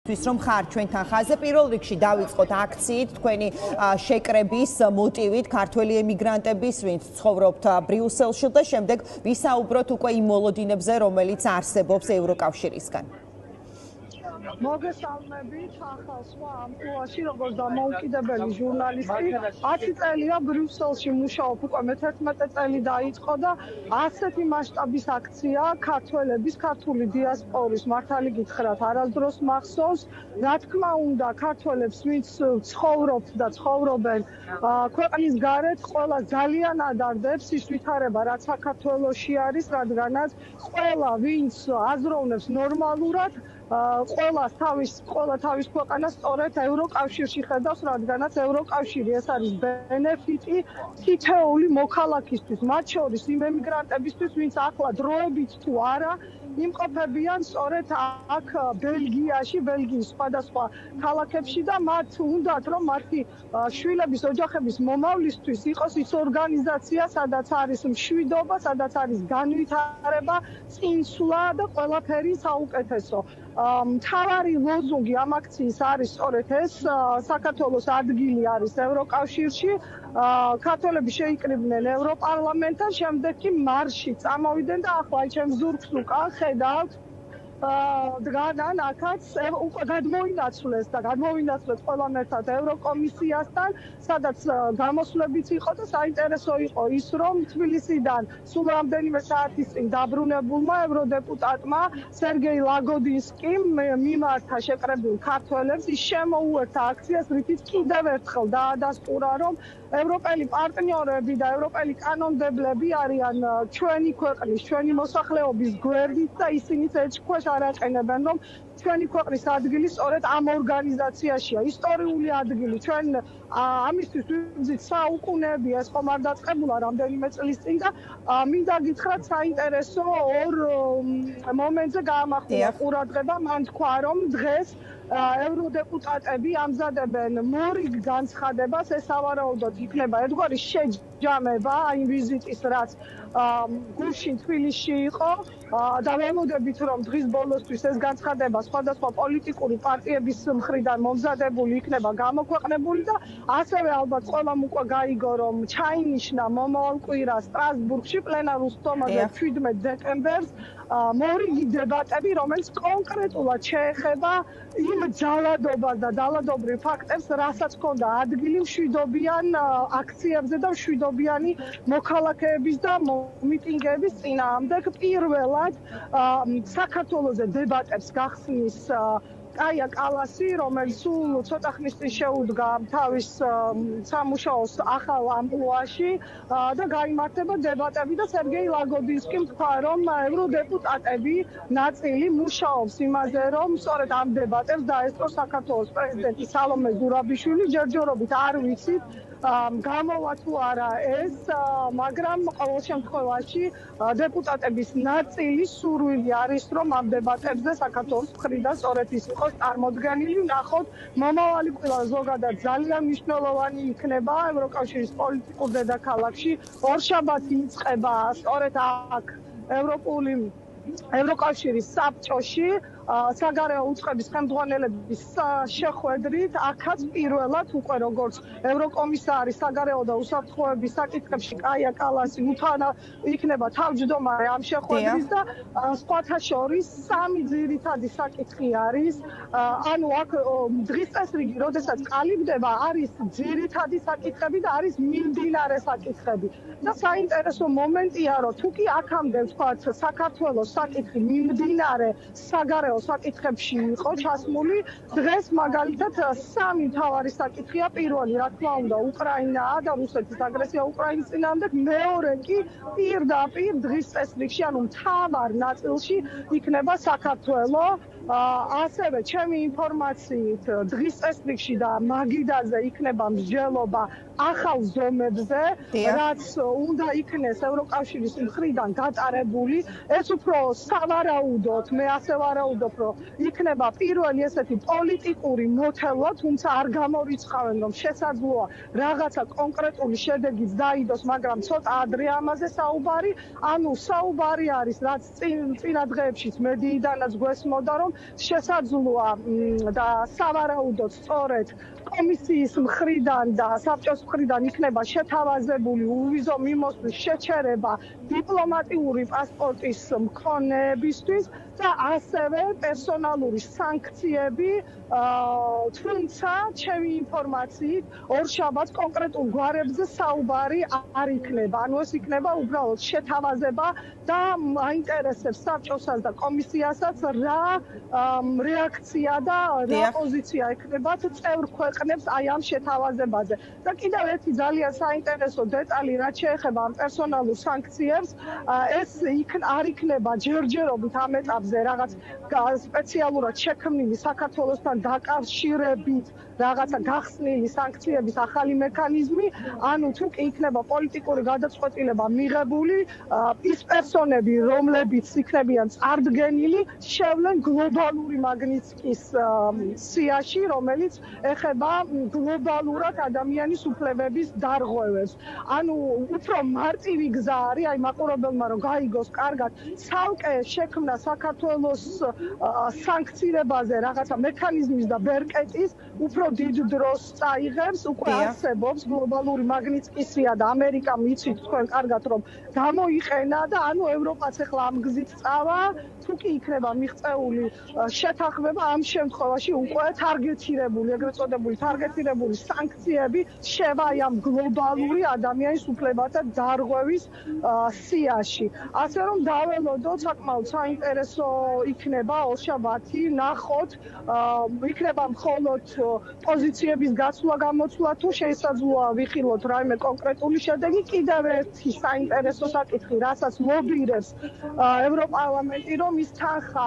რომ ხარ ჩვენთან ხაზზე პირველ რიგში დავიწყოთ აქციით თქვენი შეკრების მოტივით ქართველი ემიგრანტების ვინც ცხოვრობთ ბრიუსელში და შემდეგ ვისაუბროთ უკვე იმ მოლოდინებზე რომელიც არსებობს ევროკავშირისგან. მოგესალმებით ახალ სხვა ამპლუაში როგორც დამოუკიდებელი ჟურნალისტი 10 წელია ბრიუსელში მუშაობ უკვე მე-11 წელი დაიწყო და ასეთი მასშტაბის აქცია ქართველების ქართული დიასპორის მართალი გითხრათ არასდროს მახსოვს რა თქმა უნდა ქართველებს ვინც ცხოვრობთ და ცხოვრობენ ქვეყნის გარეთ ყველა ძალიან ადარდებს ის ვითარება რაც საქართველოში არის რადგანაც ყველა ვინც აზროვნებს ნორმალურად ყველა თავის ქვეყანას სწორედ ევროკავშირში ხედავს, რადგანაც ევროკავშირი ეს არის ბენეფიტი თითოეული მოქალაქისთვის, მათ შორის იმ ემიგრანტებისთვის, ვინც ახლა დროებით თუ არა იმყოფებიან სწორედ აქ ბელგიაში, ბელგიის სხვადასხვა ქალაქებში და მათ უნდათ რომ მათი შვილების ოჯახების მომავლისთვის იყოს ის ორგანიზაცია, სადაც არის მშვიდობა, სადაც არის განვითარება, წინსვლა და ყველაფერი საუკეთესო. მთავარი ლოზუნგი ამ აქციის არის სწორედ ეს საქართველოს ადგილი არის ევროკავშირში ქართველები შეიკრიბნენ ევროპარლამენტთან შემდეგ კი მარში წამოვიდნენ და ახლა ჩემს ზურგს უკან ხედავთ დგანან აქაც უკვე გადმოინაცვლეს ყველამ ერთად ევროკომისიასთან სადაც გამოსვლებიც იყო და საინტერესო იყო ის რომ თბილისიდან სულ რამდენიმე საათის წინ დაბრუნებულმა ევროდეპუტატმა სერგეი ლაგოდინსკიმ მიმართა შეკრებულ ქართველებს ის შემოუერთა აქციას რითიც კიდევ ერთხელ დაადასტურა რომ ევროპელი პარტნიორები და ევროპელი კანონმდებლები არიან ჩვენი ქვეყნის ჩვენი მოსახლეობის გვერდით და ისინიც ეჭქვეშ არ აყენებენ რომ ჩვენი ქვეყნის ადგილი სწორედ ამ ორგანიზაციაშია ისტორიული ადგილი ჩვენ ამისთვის ვიბრძვით საუკუნეები ეს ხომ არ დაწყებულა რამდენიმე წლის წინ და მინდა გითხრათ საინტერესო ორ მომენტზე გაამახვილა ყურადღება მან თქვა რომ დღეს ევროდეპუტატები ამზადებენ მორიგ განცხადებას ეს სავარაუდოდ იქნება ერთგვარი შეჯამება იმ ვიზიტის რაც გუშინ თბილისში იყო და ველოდებით რომ დღის ბოლოსთვის ეს განცხადება სხვადასხვა პოლიტიკური პარტიების მხრიდან მომზადებული იქნება გამოქვეყნებული და ასევე ალბათ ყველამ უკვე გაიგო რომ ჩაინიშნა მომავალ კვირას სტრასბურგში პლენარულ სტომაზე 17 დეკემბერს მორიგი დებატები რომელიც კონკრეტულად შეეხება იმ ძალადობას და ძალადობრივ ფაქტებს რასაც ჰქონდა ადგილი მშვიდობიან აქციებზე და მშვიდობიანი მოქალაქეების და მიტინგების წინააღმდეგ პირველად საქართველოზე დებატებს გახსნის კაია კალასი, რომელიც სულ ცოტა ხნის წინ შეუდგა თავის სამუშაოს ახალ ამპლუაში და გაიმართება დებატები და სერგეი ლაგოდინსკიმ თქვა, რომ ევროდეპუტატები ნაწილი მუშაობს იმაზე, რომ სწორედ ამ დებატებს დაესწრო საქართველოს პრეზიდენტი სალომე ზურაბიშვილი, ჯერჯერობით არ ვიცით გამოვა თუ არა ეს, მაგრამ ყოველ შემთხვევაში დეპუტატების ნაწილის სურვილი არის, რომ ამ დებატებზე საქართველოს მხრიდან სწორედ ის იყოს წარმოდგენილი. ნახოთ, მომავალი კვირა ზოგადად ძალიან მნიშვნელოვანი იქნება ევროკავშირის პოლიტიკურ დედაქალაქში. ორშაბათი იწყება სწორედ აქ ევროკავშირის საბჭოში საგარეო უწყების ხელმძღვანელების შეხვედრით აქაც პირველად უკვე როგორც ევროკომისარი საგარეო და უსაფრთხოების საკითხებში კაია კალასი უთანა იქნება თავმჯდომარე ამ შეხვედრის და სხვათა შორის სამი ძირითადი საკითხი არის ანუ აქ დღის წესრიგი როდესაც ყალიბდება არის ძირითადი საკითხები და არის მიმდინარე საკითხები და საინტერესო მომენტია რომ თუ კი აქამდე ვთქვათ საქართველოს საკითხი მიმდინარე საგარეო საკითხებში იყო ჩასმული დღეს მაგალითად სამი მთავარი საკითხია პირველი რა თქმა უნდა უკრაინაა და რუსეთის აგრესია უკრაინის წინააღმდეგ მეორე კი პირდაპირ დღის წესრიგში ანუ მთავარ ნაწილში იქნება საქართველო ასევე ჩემი ინფორმაციით დღის წესრიგში და მაგიდაზე იქნება მსჯელობა ახალ ზომებზე რაც უნდა იქნეს ევროკავშირის მხრიდან გატარებული ეს უფრო სავარაუდოდ მე ასე ვარაუდობ რომ იქნება პირველი ესეთი პოლიტიკური მოთელვა თუმცა არ გამორიცხავენ რომ შესაძლოა რაღაცა კონკრეტული შედეგიც დაიდოს მაგრამ ცოტა ადრე ამაზე საუბარი ანუ საუბარი არის რაც წინა დღეებშიც მედიიდანაც გვესმოდა რომ შესაძლოა და სავარაუდოდ სწორედ კომისიის მხრიდან და საბჭოს მხრიდან იქნება შეთავაზებული უვიზო მიმოსვლის შეჩერება დიპლომატიური პასპორტის მქონეებისთვის და ასევე პერსონალური სანქციები, თუმცა ჩემი ინფორმაციით ორშაბათს კონკრეტულ გვარებზე საუბარი არ იქნება. ანუ ეს იქნება უბრალოდ შეთავაზება და აინტერესებს საბჭოსაც და კომისიასაც რა რეაქცია და რა პოზიცია ექნებათ წევრ ქვეყნებს აი ამ შეთავაზებაზე. და კიდევ ერთი ძალიან საინტერესო დეტალი, რაც შეეხება ამ პერსონალურ სანქციებს, ეს არ იქნება ჯერჯერობით ამ ეტაპზე რაღაც სპეციალურად შექმნილი საქართველოსთან დაკავშირებით რაღაცა გახსნილი სანქციების ახალი მექანიზმი, ანუ თუ კი იქნება პოლიტიკური გადაწყვეტილება მიღებული, ის პერსონები, რომლებიც იქნებიან წარდგენილი, შევლენ გლობალური მაგნიტსკის სიაში, რომელიც ეხება გლობალურად ადამიანის უფლებების დარღვევებს. ანუ უფრო მარტივი გზა არის, აი მაყურებელმა რომ გაიგოს კარგად, ცალკე შექმნა საქართველოს სანქცირებაზე რაღაცა მექანიზმის და ბერკეტის უფრო დიდ დროს წაიღებს, უკვე არსებობს გლობალური მაგნიტსკისია და ამერიკამ იცით თქვენ კარგად რომ გამოიყენა და ანუ ევროპაც ახლა ამ გზით წავა, თუ კი იქნება მიღწეული შეთანხმება, ამ შემთხვევაში უკვე თარგეტირებული, ეგრეთ წოდებული თარგეტირებული სანქციები შევა ამ გლობალური ადამიანის უფლებათა დარღვევის სიაში. ასე რომ დაველოდოთ, საკმაოდ საინტერესო იქნება ორშაბათი, ნახოთ, იქნება მხოლოდ პოზიციების გაცვლა გამოცვლა თუ შესაძლოა ვიხილოთ რაიმე კონკრეტული შედეგი. კიდევ ერთი საინტერესო საკითხი, რასაც ლობირებს ევროპარლამენტი, რომ ის თანხა